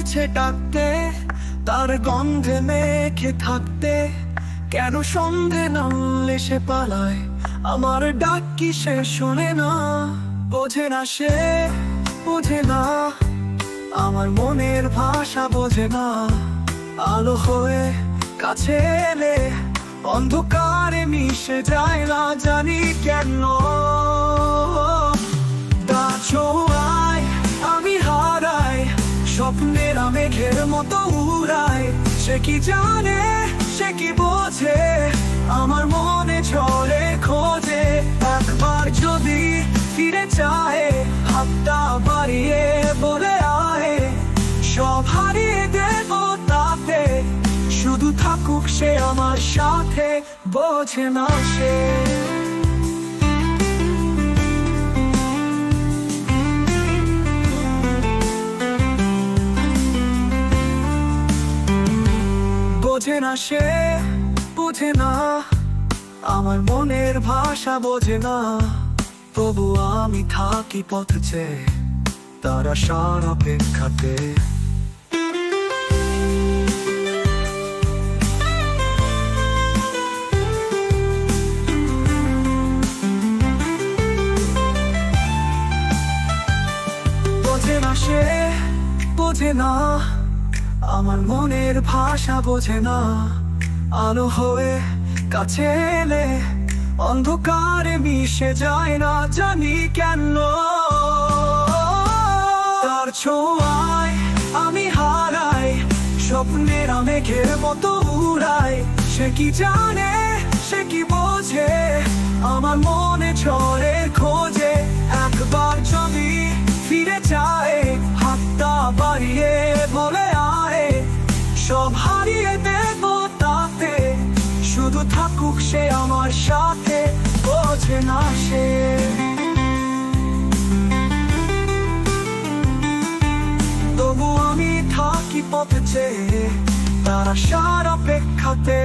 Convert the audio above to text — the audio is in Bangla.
করছে ডাকতে, তার গন্ধে মেখে থাকতে। কেন সন্ধে নামলে সে পালায়, আমার ডাক কি সে শোনে না? বোঝে না সে, বোঝে না, আমার মনের ভাষা বোঝে না। আলো হয়ে কাছে এলে অন্ধকারে মিশে যায় না, জানি কেন। তার ছোঁয়ায় আমি হারাই, স্বপ্নের মেঘের মতো উড়াই। সে কি জানে, সে কি বোঝে, আমার মনে ঝড়ে খোঁজে। একবার যদি ফিরে চায়, হাতটা বাড়িয়ে বলে আয়, সব হারিয়ে দেব তাতে, শুধু থাকুক সে আমার সাথে। বোঝে না সে, বোঝে না সে, বোঝে না, আমার মনের ভাষা বোঝে না। তবু আমি থাকি পথ চেয়ে, তার আশার অপেক্ষাতে। বোঝে না সে, বোঝে না, আমার মনের ভাষা বোঝে না। আলো হয়ে কাছে এলে অন্ধকারে মিশে যায় না, জানি কেন। তার ছোঁয়ায় আমি হারাই, স্বপ্নের মেঘের মতো উড়াই। সে কি জানে, সে কি বোঝে, আমার মনে ঝড়ে খোঁজে। একবার যদি ফিরে যায়, হাতটা বাড়িয়ে বলে আয়, সব হারিয়ে দেব তাতে, শুধু থাকুক সে আমার সাথে। বোঝে না সে, তবু আমি থাকি পথে চেয়ে, তার আশার অপেক্ষাতে।